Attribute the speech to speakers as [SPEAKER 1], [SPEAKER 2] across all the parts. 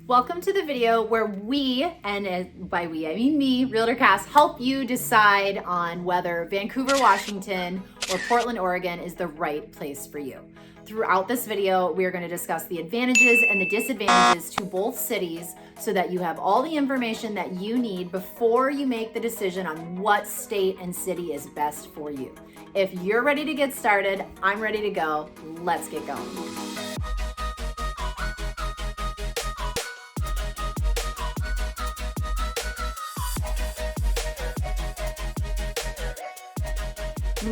[SPEAKER 1] Welcome to the video where we, and by we I mean me, Realtor Cass, help you decide on whether Vancouver, Washington or Portland, Oregon is the right place for you. Throughout this video, we are going to discuss the advantages and the disadvantages to both cities so that you have all the information that you need before you make the decision on what state and city is best for you. If you're ready to get started, I'm ready to go. Let's get going.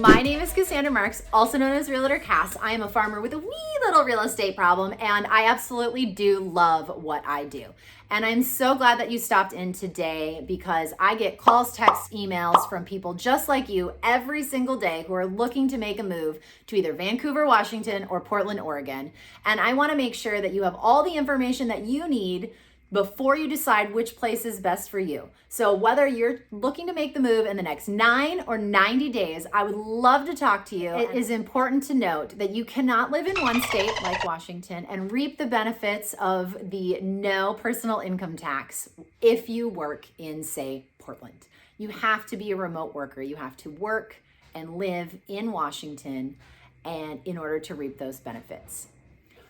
[SPEAKER 1] My name is Cassandra Marks, also known as Realtor Cass. I am a farmer with a wee little real estate problem, and I absolutely do love what I do. And I'm so glad that you stopped in today because I get calls, texts, emails from people just like you every single day who are looking to make a move to either Vancouver, Washington, or Portland, Oregon. And I want to make sure that you have all the information that you need before you decide which place is best for you. So whether you're looking to make the move in the next 9 or 90 days, I would love to talk to you. It is important to note that you cannot live in one state like Washington and reap the benefits of the no personal income tax if you work in, say, Portland. You have to be a remote worker. You have to work and live in Washington and in order to reap those benefits.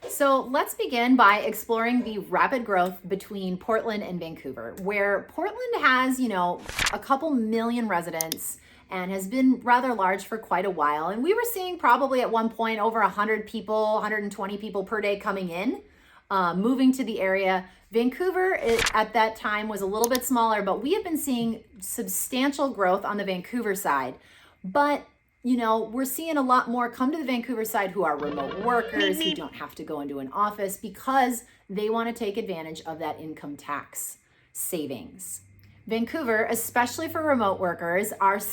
[SPEAKER 1] So let's begin by exploring the rapid growth between Portland and Vancouver, where Portland has, a couple million residents and has been rather large for quite a while. And we were seeing probably at one point over 100 people, 120 people per day coming in, moving to the area. Vancouver at that time was a little bit smaller, but we have been seeing substantial growth on the Vancouver side. But we're seeing a lot more come to the Vancouver side who are remote workers who don't have to go into an office because they want to take advantage of that income tax savings. Vancouver, especially for remote workers, it's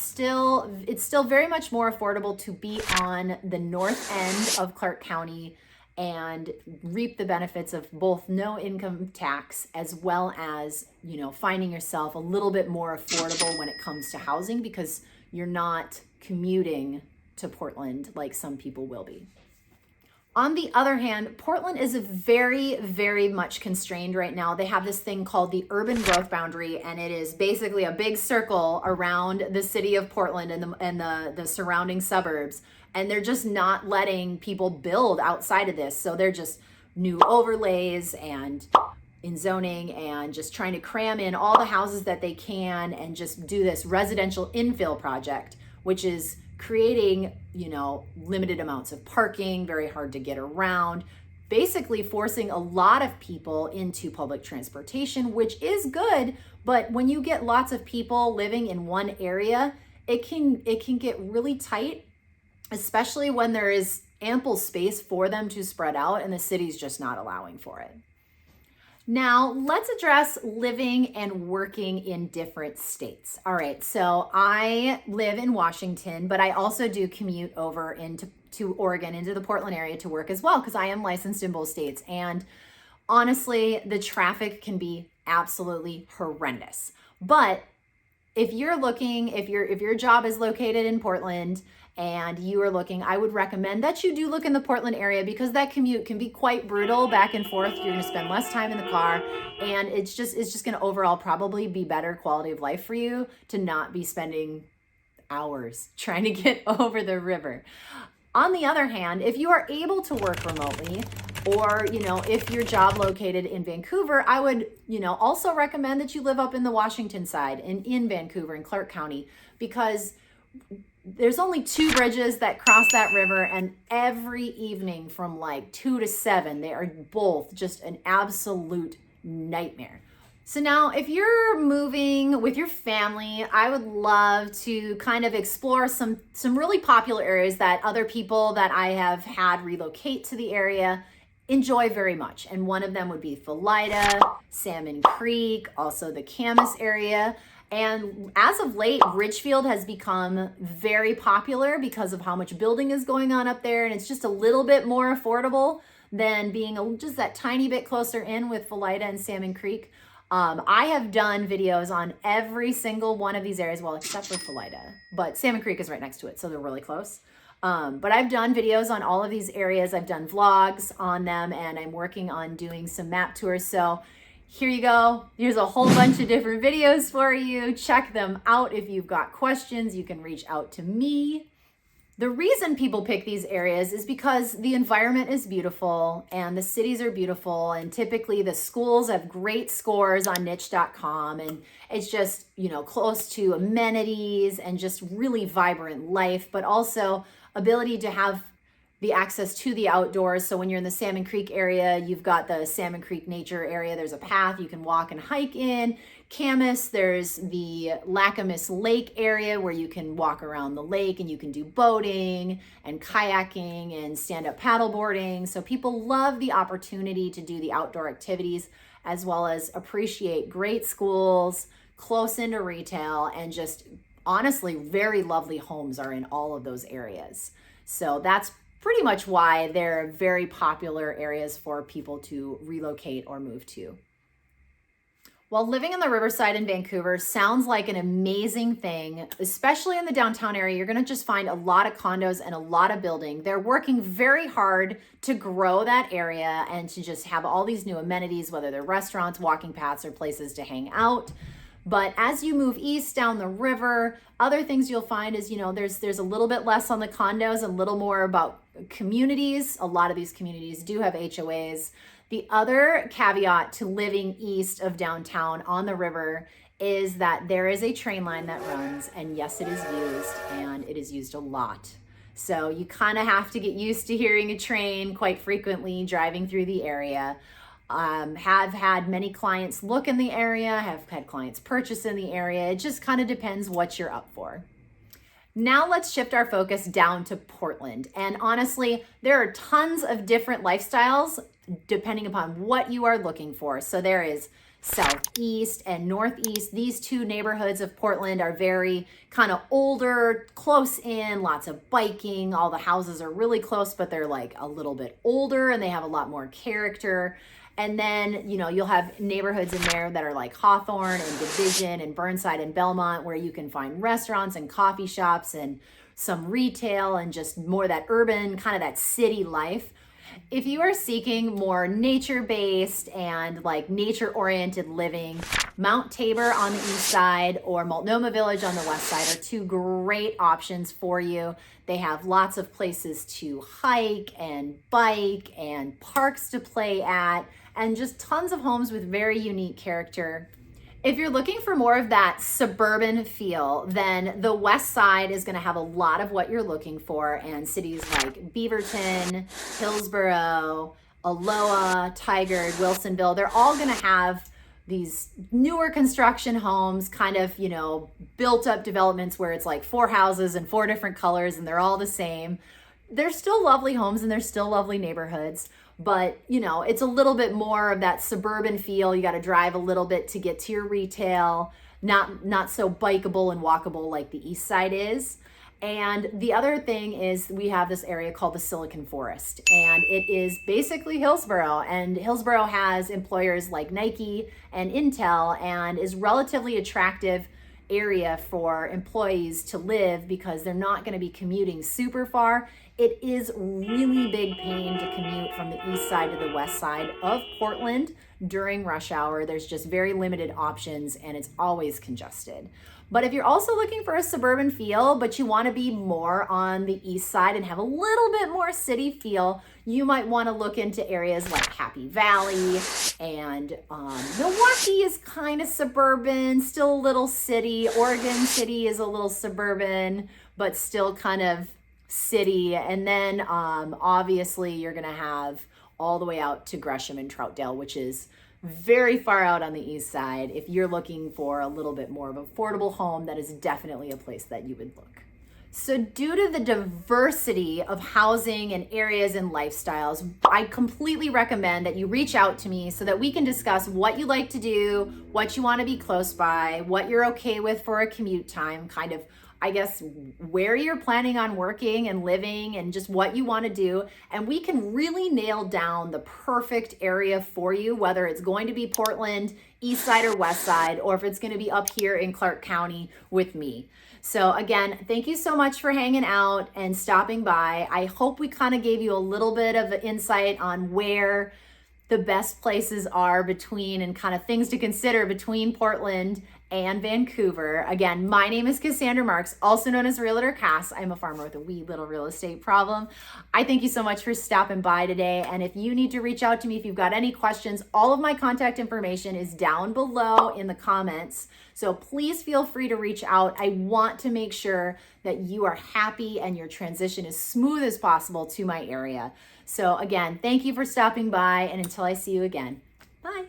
[SPEAKER 1] still very much more affordable to be on the north end of Clark County and reap the benefits of both no income tax as well as, finding yourself a little bit more affordable when it comes to housing because you're not commuting to Portland like some people will be. On the other hand, Portland is very, very much constrained right now. They have this thing called the urban growth boundary, and it is basically a big circle around the city of Portland and the surrounding suburbs. And they're just not letting people build outside of this. So they're just new overlays and in zoning and just trying to cram in all the houses that they can and just do this residential infill project, which is creating, limited amounts of parking, very hard to get around, basically forcing a lot of people into public transportation, which is good. But when you get lots of people living in one area, it can get really tight, especially when there is ample space for them to spread out and the city's just not allowing for it. Now, let's address living and working in different states. All right, so I live in Washington, but I also do commute over to Oregon, into the Portland area to work as well, because I am licensed in both states. And honestly, the traffic can be absolutely horrendous. But if your job is located in Portland and you are looking, I would recommend that you do look in the Portland area because that commute can be quite brutal back and forth. You're going to spend less time in the car, and it's just going to overall probably be better quality of life for you to not be spending hours trying to get over the river. On the other hand, if you are able to work remotely, or, if your job located in Vancouver, I would, also recommend that you live up in the Washington side and in Vancouver and Clark County, because there's only 2 bridges that cross that river, and every evening from like 2 to 7, they are both just an absolute nightmare. So now if you're moving with your family, I would love to kind of explore some really popular areas that other people that I have had relocate to the area enjoy very much. And one of them would be Philida, Salmon Creek, also the Camas area. And as of late, Richfield has become very popular because of how much building is going on up there. And it's just a little bit more affordable than being just that tiny bit closer in with Philida and Salmon Creek. I have done videos on every single one of these areas, well, except for Philida, but Salmon Creek is right next to it, so they're really close. But I've done videos on all of these areas. I've done vlogs on them, and I'm working on doing some map tours. So here you go. Here's a whole bunch of different videos for you. Check them out. If you've got questions, you can reach out to me. The reason people pick these areas is because the environment is beautiful and the cities are beautiful, and typically the schools have great scores on niche.com, and it's just, close to amenities and just really vibrant life, but also ability to have the access to the outdoors. So when you're in the Salmon Creek area, you've got the Salmon Creek nature area. There's a path you can walk and hike in. Camas, there's the Lacamas Lake area where you can walk around the lake and you can do boating and kayaking and stand-up paddleboarding. So people love the opportunity to do the outdoor activities, as well as appreciate great schools, close into retail, and just honestly, very lovely homes are in all of those areas. So that's pretty much why they're very popular areas for people to relocate or move to. While living in the Riverside in Vancouver sounds like an amazing thing, especially in the downtown area, you're gonna just find a lot of condos and a lot of building. They're working very hard to grow that area and to just have all these new amenities, whether they're restaurants, walking paths, or places to hang out. But as you move east down the river, other things you'll find is, there's a little bit less on the condos, a little more about communities. A lot of these communities do have HOAs. The other caveat to living east of downtown on the river is that there is a train line that runs, and yes, it is used, and it is used a lot. So you kind of have to get used to hearing a train quite frequently driving through the area. Have had many clients look in the area, have had clients purchase in the area. It just kind of depends what you're up for. Now let's shift our focus down to Portland. And honestly, there are tons of different lifestyles depending upon what you are looking for. So there is southeast and northeast. These two neighborhoods of Portland are very kind of older, close in, lots of biking. All the houses are really close, but they're like a little bit older and they have a lot more character. And then, you'll have neighborhoods in there that are like Hawthorne and Division and Burnside and Belmont, where you can find restaurants and coffee shops and some retail and just more that urban, kind of that city life. If you are seeking more nature-based and like nature-oriented living, Mount Tabor on the east side or Multnomah Village on the west side are two great options for you. They have lots of places to hike and bike and parks to play at, and just tons of homes with very unique character. If you're looking for more of that suburban feel, then the west side is going to have a lot of what you're looking for, and cities like Beaverton, Hillsborough, Aloha, Tigard, Wilsonville, they're all going to have these newer construction homes, kind of, built up developments where it's like 4 houses and 4 different colors and they're all the same. They're still lovely homes and they're still lovely neighborhoods. But, it's a little bit more of that suburban feel. You got to drive a little bit to get to your retail, not so bikeable and walkable like the east side is. And the other thing is we have this area called the Silicon Forest, and it is basically Hillsborough. And Hillsborough has employers like Nike and Intel, and is relatively attractive area for employees to live because they're not going to be commuting super far. It is really big pain to commute from the east side to the west side of Portland during rush hour. There's just very limited options and it's always congested. But if you're also looking for a suburban feel, but you want to be more on the east side and have a little bit more city feel, you might want to look into areas like Happy Valley, and Milwaukee is kind of suburban, still a little city. Oregon City is a little suburban, but still kind of city. And then obviously you're going to have all the way out to Gresham and Troutdale, which is very far out on the east side. If you're looking for a little bit more of an affordable home, that is definitely a place that you would look. So due to the diversity of housing and areas and lifestyles, I completely recommend that you reach out to me so that we can discuss what you like to do, what you want to be close by, what you're okay with for a commute time, kind of, I guess, where you're planning on working and living and just what you want to do. And we can really nail down the perfect area for you, whether it's going to be Portland, east side or west side, or if it's going to be up here in Clark County with me. So again, thank you so much for hanging out and stopping by. I hope we kind of gave you a little bit of insight on where the best places are between and kind of things to consider between Portland and Vancouver. Again, my name is Cassandra Marks, also known as Realtor Cass. I'm a farmer with a wee little real estate problem. I thank you so much for stopping by today. And if you need to reach out to me, if you've got any questions, all of my contact information is down below in the comments. So please feel free to reach out. I want to make sure that you are happy and your transition is smooth as possible to my area. So again, thank you for stopping by, and until I see you again, bye.